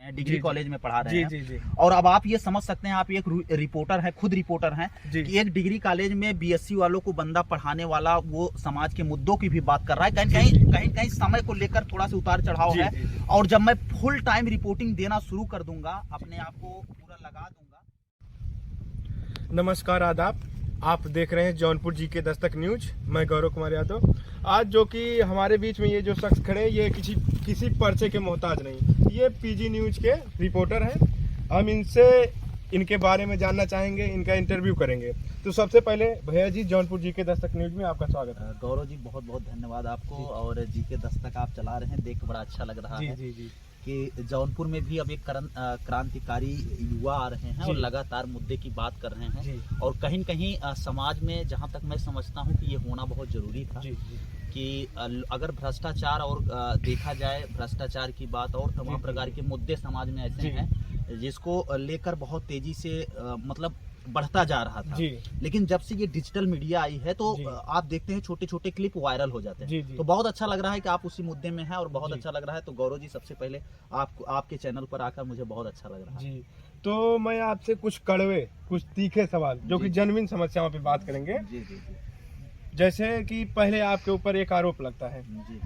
हैं, degree college में पढ़ा रहे हैं। जी। और अब आप ये समझ सकते हैं, आप एक रिपोर्टर हैं, खुद रिपोर्टर हैं, कि एक डिग्री कॉलेज में बीएससी वालों को बंदा पढ़ाने वाला वो समाज के मुद्दों की भी बात कर रहा है। कहीं समय को लेकर थोड़ा सा उतार चढ़ाव है। और जब मैं फुल टाइम रिपोर्टिंग देना शुरू कर दूंगा, अपने आप को पूरा लगा दूंगा। नमस्कार, आदाब। आप देख रहे हैं जौनपुर जीके दस्तक न्यूज। मैं गौरव कुमार यादव। आज जो कि हमारे बीच में ये जो शख्स खड़े हैं, ये किसी पर्चे के मोहताज नहीं, ये पीजी न्यूज के रिपोर्टर हैं। हम इनसे इनके बारे में जानना चाहेंगे, इनका इंटरव्यू करेंगे। तो सबसे पहले भैया जी, जौनपुर जीके दस्तक न्यूज में आपका स्वागत है। गौरव जी, बहुत बहुत धन्यवाद आपको। और जीके दस्तक आप चला रहे हैं, देख बड़ा अच्छा लग रहा है जी। कि जौनपुर में भी अब एक क्रांतिकारी युवा आ रहे हैं और लगातार मुद्दे की बात कर रहे हैं। और कहीं कहीं समाज में, जहां तक मैं समझता हूं कि ये होना बहुत जरूरी था, कि अगर भ्रष्टाचार और देखा जाए, भ्रष्टाचार की बात और तमाम प्रकार के मुद्दे समाज में ऐसे हैं जिसको लेकर बहुत तेजी से मतलब बढ़ता जा रहा था। लेकिन जब से ये डिजिटल मीडिया आई है तो आप देखते हैं छोटे छोटे क्लिप वायरल हो जाते हैं। तो बहुत अच्छा लग रहा है कि आप उसी मुद्दे में हैं और बहुत अच्छा लग रहा है। तो गौरव जी, सबसे पहले आपके चैनल पर आकर मुझे बहुत अच्छा लग रहा है। तो मैं आपसे कुछ कड़वे, कुछ तीखे सवाल जो कि जेन्युइन समस्याओं पे बात करेंगे। जैसे कि पहले आपके ऊपर एक आरोप लगता है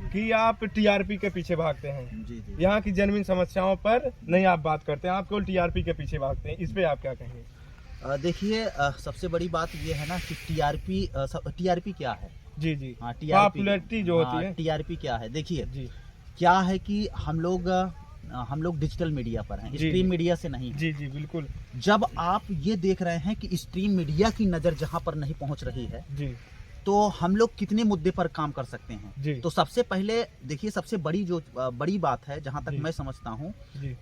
कि आप टीआरपी के पीछे भागते हैं। यहाँ की जेन्युइन समस्याओं पर नहीं आप बात करते हैं, आप केवल टीआरपी के पीछे भागते हैं। इस पे आप क्या कहेंगे? देखिए, सबसे बड़ी बात ये है ना कि टीआरपी क्या है। जी हाँ, पॉपुलैरिटी जो होती है। टीआरपी क्या है? देखिए, क्या है कि हम लोग डिजिटल मीडिया पर हैं, स्ट्रीम मीडिया से नहीं। जी बिल्कुल। जब आप ये देख रहे हैं कि स्ट्रीम मीडिया की नजर जहां पर नहीं पहुंच रही है, तो हम लोग कितने मुद्दे पर काम कर सकते हैं। तो सबसे पहले देखिए, सबसे बड़ी बात है जहां तक मैं समझता हूं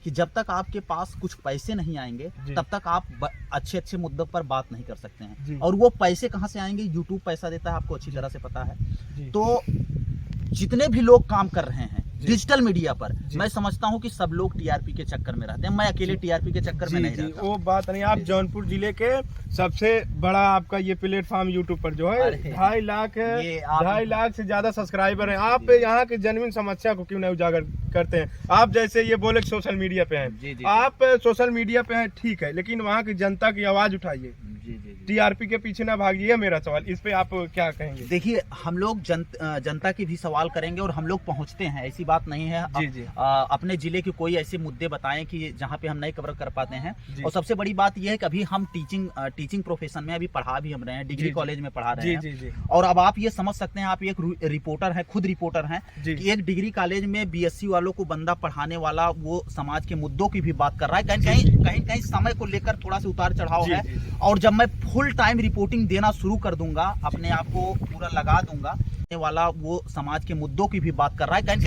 कि जब तक आपके पास कुछ पैसे नहीं आएंगे तब तक आप अच्छे मुद्दों पर बात नहीं कर सकते हैं। और वो पैसे कहां से आएंगे? यूट्यूब पैसा देता है, आपको अच्छी तरह से पता है। तो जितने भी लोग काम कर रहे हैं डिजिटल मीडिया पर, मैं समझता हूं कि सब लोग टीआरपी के चक्कर में रहते हैं। मैं अकेले टीआरपी के चक्कर में नहीं रहता। वो बात नहीं। आप जौनपुर जिले के सबसे बड़ा आपका ये प्लेटफॉर्म यूट्यूब पर जो है 2.5 लाख से ज्यादा सब्सक्राइबर हैं। आप यहाँ की जेन्युइन समस्या को क्यों नहीं उजागर करते हैं? आप जैसे ये बोले सोशल मीडिया पे हैं, आप सोशल मीडिया पे हैं, ठीक है, लेकिन वहाँ की जनता की आवाज उठाइए, टीआरपी के पीछे ना भागिए। मेरा सवाल इस पे आप क्या कहेंगे? देखिए, हम लोग जनता की भी सवाल करेंगे और हम लोग पहुंचते हैं, ऐसी बात नहीं है। अपने जिले के कोई ऐसे मुद्दे बताएं कि जहां पे हम नहीं कवर कर पाते हैं। और सबसे बड़ी बात यह है कि अभी हम टीचिंग प्रोफेशन में अभी पढ़ा भी हम रहे हैं, डिग्री कॉलेज में पढ़ा रहे हैं। और अब आप ये समझ सकते हैं, आप एक रिपोर्टर हैं, खुद रिपोर्टर हैं, कि एक डिग्री कॉलेज में बीएससी वालों को बंदा पढ़ाने वाला वो समाज के मुद्दों की भी बात कर रहा है। कहीं समय को लेकर थोड़ा सा उतार चढ़ाव है। और जब मैं फुल टाइम रिपोर्टिंग देना शुरू कर दूंगा, अपने आप को पूरा लगा दूंगा वाला वो समाज के मुद्दों की भी बात कर रहा है।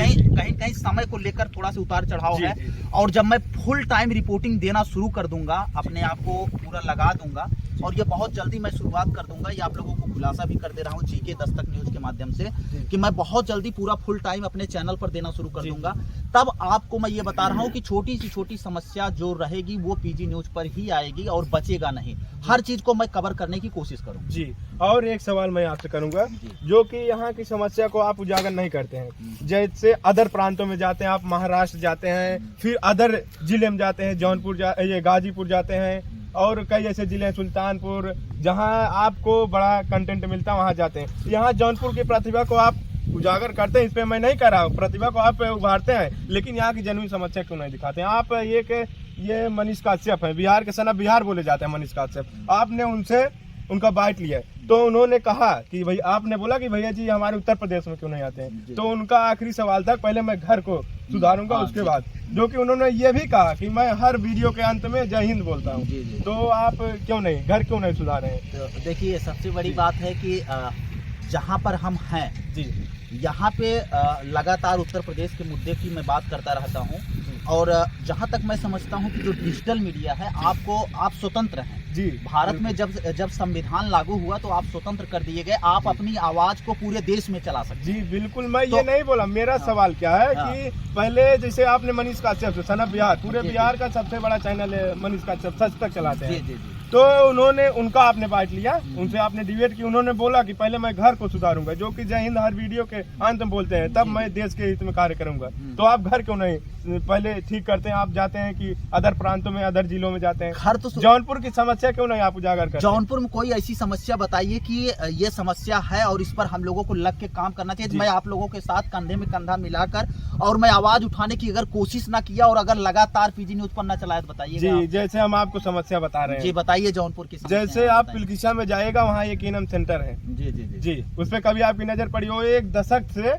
कहीं समय को लेकर थोड़ा सा उतार चढ़ाव है। और जब मैं फुल टाइम रिपोर्टिंग देना शुरू कर दूंगा, अपने आप को पूरा लगा दूंगा, और ये बहुत जल्दी मैं शुरुआत कर दूंगा। ये आप लोगों को खुलासा भी कर दे रहा हूँ जीके दस्तक न्यूज के माध्यम से कि मैं बहुत जल्दी पूरा फुल टाइम अपने चैनल पर देना शुरू कर दूंगा। तब आपको मैं ये बता रहा हूँ कि छोटी सी छोटी समस्या जो रहेगी वो पीजी न्यूज पर ही आएगी और बचेगा नहीं। हर चीज को मैं कवर करने की कोशिश करूंगा। जी। और एक सवाल मैं आपसे करूंगा, जो कि यहाँ की समस्या को आप उजागर नहीं करते हैं। जैसे अदर प्रांतों में जाते हैं, आप महाराष्ट्र जाते हैं, फिर अदर जिले में जाते हैं, जौनपुर ये गाजीपुर जाते हैं, और कई ऐसे जिले हैं, सुल्तानपुर, जहां आपको बड़ा कंटेंट मिलता है, वहां जाते हैं। यहाँ जौनपुर की प्रतिभा को आप उजागर करते हैं, इस पे मैं नहीं कह रहा हूँ, प्रतिभा को आप उभारते हैं, लेकिन यहाँ की जेन्युइन समस्या क्यों नहीं दिखाते हैं? आप ये मनीष काश्यप है, बिहार के सन ऑफ बिहार बोले जाते हैं मनीष काश्यप। आपने उनसे उनका बाइट लिया, तो उन्होंने कहा कि भाई, आपने बोला कि भैया जी हमारे उत्तर प्रदेश में क्यों नहीं आते हैं? तो उनका आखिरी सवाल था, पहले मैं घर को सुधारूंगा, उसके बाद, जो कि उन्होंने ये भी कहा कि मैं हर वीडियो के अंत में जय हिंद बोलता हूँ। तो आप क्यों नहीं, घर क्यों नहीं सुधार रहे हैं? तो देखिए, सबसे बड़ी बात है कि जहाँ पर हम हैं यहाँ पे लगातार उत्तर प्रदेश के मुद्दे की मैं बात करता रहता हूँ। और जहाँ तक मैं समझता हूँ कि जो डिजिटल मीडिया है, आप स्वतंत्र हैं। भारत में जब संविधान लागू हुआ तो आप स्वतंत्र कर दिए गए, आप अपनी आवाज को पूरे देश में चला सकते हैं। बिल्कुल, मैं ये नहीं बोला। मेरा सवाल क्या है कि पहले जैसे आपने मनीष काश्यप से, सन ऑफ बिहार, पूरे बिहार का सबसे बड़ा चैनल है मनीष काश्यप, सच तक चलाते हैं। तो उनका आपने बाइट लिया, उनसे आपने डिबेट की, उन्होंने बोला कि पहले मैं घर को सुधारूंगा, जो कि जय हिंद हर वीडियो के अंत में बोलते हैं, तब मैं देश के हित में कार्य करूंगा। तो आप घर क्यों नहीं पहले ठीक करते हैं, आप जाते हैं कि अदर प्रांतों में, अदर जिलों में जाते हैं। हर तो जौनपुर की समस्या क्यों नहीं आप उजागर करते? जौनपुर में कोई ऐसी समस्या बताइए कि ये समस्या है और इस पर हम लोगों को लग के काम करना चाहिए। मैं आप लोगों के साथ कंधे में कंधा मिलाकर और मैं आवाज उठाने की अगर कोशिश ना किया और अगर लगातार पीजी न्यूज पर ना चलाया तो बताइए जी। जैसे हम आपको समस्या बता रहे हैं जी, बताइए जौनपुर की समस्या। जैसे आप पिलकिशा में जाएगा, वहाँ एक इनम सेंटर है जी जी जी जी, उस पर कभी आपकी नजर पड़ी हो, एक दशक से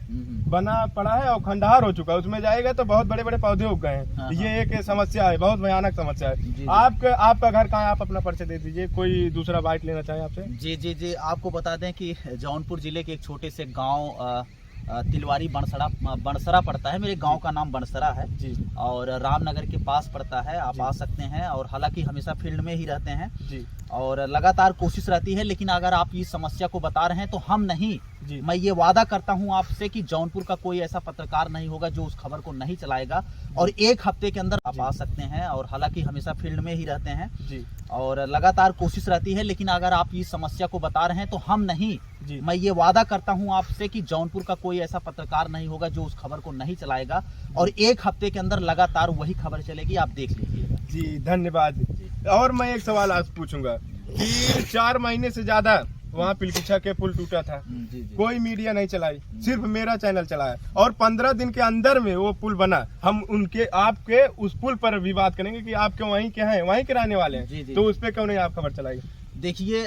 बना पड़ा है और खंडहर हो चुका है। उसमें जाएगा तो बहुत बड़े बड़े पौधे उग गए हैं। ये एक समस्या है, बहुत भयानक समस्या है। आपका घर कहाँ है? आप अपना परिचय दे दीजिए, कोई दूसरा बाइट लेना चाहे आपसे। जी जी जी, आपको बता दें कि जौनपुर जिले के एक छोटे से गांव तिलवारी बनसरा पड़ता है। मेरे गांव का नाम बनसरा है जी, और रामनगर के पास पड़ता है। आप आ सकते हैं और हालांकि हमेशा फील्ड में ही रहते हैं जी, और लगातार कोशिश रहती है। लेकिन अगर आप इस समस्या को बता रहे हैं तो हम नहीं जी। मैं ये वादा करता हूं आपसे कि जौनपुर का कोई ऐसा पत्रकार नहीं होगा जो उस खबर को नहीं चलाएगा और एक हफ्ते के अंदर आप आ सकते हैं और हालांकि हमेशा फील्ड में ही रहते हैं जी, और लगातार कोशिश रहती है। लेकिन अगर आप इस समस्या को बता रहे हैं तो हम नहीं जी। मैं ये वादा करता हूं आपसे कि जौनपुर का कोई ऐसा पत्रकार नहीं होगा जो उस खबर को नहीं चलाएगा और एक हफ्ते के अंदर लगातार वही खबर चलेगी, आप देख लीजिएगा। जी, धन्यवाद। और मैं एक सवाल आज पूछूंगा कि 4 महीने से ज्यादा वहाँ पिलकिशा के पुल टूटा था, जी, जी। कोई मीडिया नहीं चलाई, सिर्फ मेरा चैनल चलाया और 15 दिन के अंदर में वो पुल बना। हम उनके आपके उस पुल पर भी बात करेंगे कि आपके वहीं के हैं, वहीं के रहने वाले जी, हैं, जी। तो उस पर क्यों नहीं आप खबर चलाई? देखिए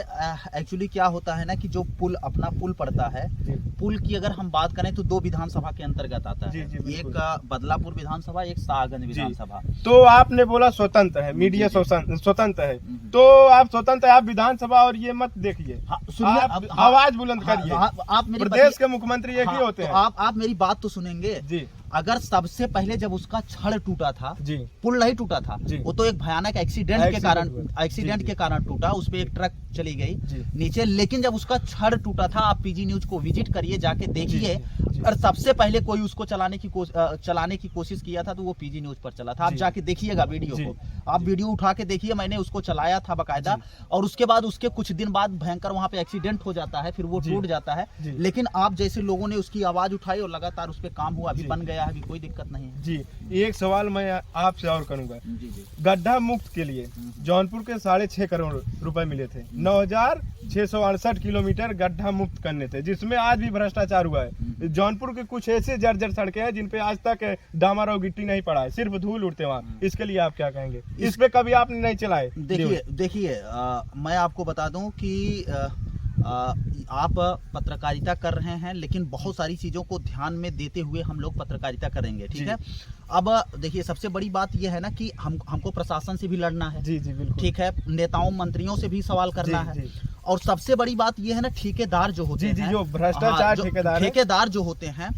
एक्चुअली क्या होता है ना कि जो पुल अपना पुल पड़ता है, पुल की अगर हम बात करें तो 2 विधानसभा के अंतर्गत आता है। एक बदलापुर विधानसभा, एक शाहगंज विधानसभा। तो आपने बोला स्वतंत्र है, मीडिया स्वतंत्र है, तो आप स्वतंत्र है, आप विधानसभा और ये मत देखिए। आप आवाज बुलंद करिए। आप मेरी प्रदेश के मुख्यमंत्री एक ही होते हैं। आप मेरी बात तो सुनेंगे जी। अगर सबसे पहले जब उसका छड़ टूटा था जी, पुल नहीं टूटा था, वो तो एक भयानक एक्सीडेंट के कारण टूटा। उस पे एक ट्रक चली गई नीचे, लेकिन जब उसका छड़ टूटा था, आप पीजी न्यूज को विजिट करिए, जाके देखिए। और सबसे पहले कोई उसको चलाने की कोशिश किया था तो वो पीजी न्यूज पर चला था। आप जाके देखिएगा वीडियो को, आप वीडियो उठा के देखिए, मैंने उसको चलाया था बकायदा। और उसके बाद उसके कुछ दिन बाद भयंकर वहां पे एक्सीडेंट हो जाता है, फिर वो टूट जाता है। लेकिन आप जैसे लोगों ने उसकी आवाज उठाई और लगातार उस पर काम हुआ, अभी बन गया है, अभी कोई दिक्कत नहीं है। जी, एक सवाल मैं आपसे और करूंगा। गड्ढा मुक्त के लिए जौनपुर के 6.5 करोड़ रुपए मिले थे, 9,668 किलोमीटर गड्ढा मुक्त करने थे, जिसमें आज भी भ्रष्टाचार हुआ है। जौनपुर की कुछ ऐसे जर्जर सड़कें हैं जिन पे आज तक डामर और गिट्टी नहीं पड़ा है, सिर्फ धूल उड़ते वहाँ। इसके लिए आप क्या कहेंगे? इस पे कभी आपने नहीं चलाए? देखिए मैं आपको बता दूं कि आप पत्रकारिता कर रहे हैं, लेकिन बहुत सारी चीजों को ध्यान में देते हुए हम लोग पत्रकारिता करेंगे, ठीक है। अब देखिए सबसे बड़ी बात यह है ना कि हमको प्रशासन से भी लड़ना है, जी जी बिल्कुल, ठीक है, नेताओं मंत्रियों से भी सवाल करना है। और सबसे बड़ी बात यह है ना, ठेकेदार जो होते हैं, जो भ्रष्टाचार ठेकेदार जो होते हैं,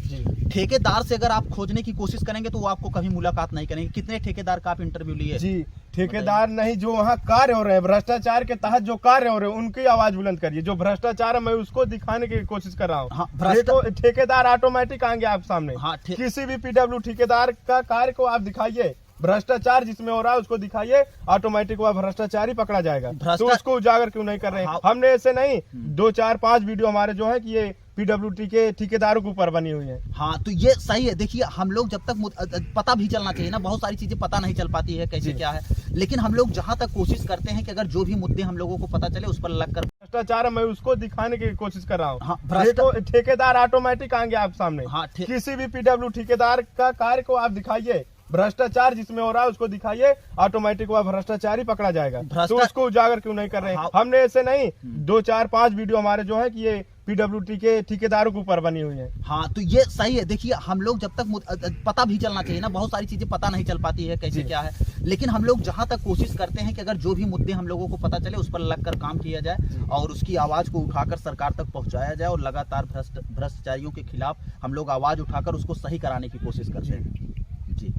ठेकेदार से अगर आप खोजने की कोशिश करेंगे तो वो आपको कभी मुलाकात नहीं करेंगे। कितने ठेकेदार का आप इंटरव्यू लिए? जी, ठेकेदार नहीं, जो वहाँ कार्य हो रहे हैं, भ्रष्टाचार के तहत जो कार्य हो रहे हैं, उनकी आवाज बुलंद करिए। जो भ्रष्टाचार है मैं उसको दिखाने की कोशिश कर रहा हूँ। ठेकेदार ऑटोमेटिक आएंगे आप सामने। किसी भी पीडब्ल्यू ठेकेदार का कार्य को आप दिखाइए, भ्रष्टाचार जिसमें हो रहा है उसको दिखाइए, ऑटोमेटिक वह भ्रष्टाचारी पकड़ा जाएगा। तो उसको उजागर क्यों नहीं कर रहे हैं? हमने ऐसे नहीं 2, 4, 5 वीडियो हमारे जो है कि ये पीडब्ल्यूडी के ठेकेदारों के ऊपर बनी हुई है। हाँ, तो ये सही है। देखिए हम लोग जब तक पता भी चलना चाहिए ना, बहुत सारी चीजें पता नहीं चल पाती है कैसे क्या है, लेकिन हम लोग जहाँ तक कोशिश करते हैं कि अगर जो भी मुद्दे हम लोगों को पता चले उस पर लगकर भ्रष्टाचार मैं उसको दिखाने की कोशिश कर रहा हूँ। ठेकेदार ऑटोमेटिक आएंगे आप सामने। किसी भी पीडब्ल्यू ठेकेदार का कार्य को आप दिखाइए, भ्रष्टाचार जिसमें हो रहा है उसको दिखाइए, ऑटोमेटिक वह भ्रष्टाचारी पकड़ा जाएगा। तो उसको उजागर क्यों नहीं कर रहे हैं? हमने ऐसे नहीं 2, 4, 5 वीडियो हमारे जो है कि ये पीडब्ल्यूडी के ठेकेदारों के ऊपर बनी हुई है। हाँ, तो ये सही है। देखिए हम लोग जब तक पता भी चलना चाहिए ना, बहुत सारी चीजें पता नहीं चल पाती है कैसे क्या है, लेकिन हम लोग जहाँ तक कोशिश करते हैं कि अगर जो भी मुद्दे हम लोगों को पता चले उस पर लगकर काम किया जाए और उसकी आवाज को उठाकर सरकार तक पहुंचाया जाए और लगातार भ्रष्टाचारियों के खिलाफ हम लोग आवाज उठाकर उसको सही कराने की कोशिश करते हैं। जी,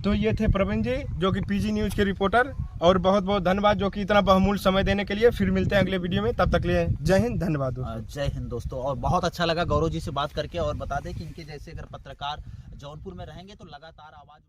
तो ये थे प्रवीण जी जो कि पीजी न्यूज के रिपोर्टर, और बहुत बहुत धन्यवाद जो कि इतना बहुमूल्य समय देने के लिए। फिर मिलते हैं अगले वीडियो में, तब तक लिए जय हिंद, धन्यवाद। जय हिंद दोस्तों, और बहुत अच्छा लगा गौरव जी से बात करके। और बता दें कि इनके जैसे अगर पत्रकार जौनपुर में रहेंगे तो लगातार आवाज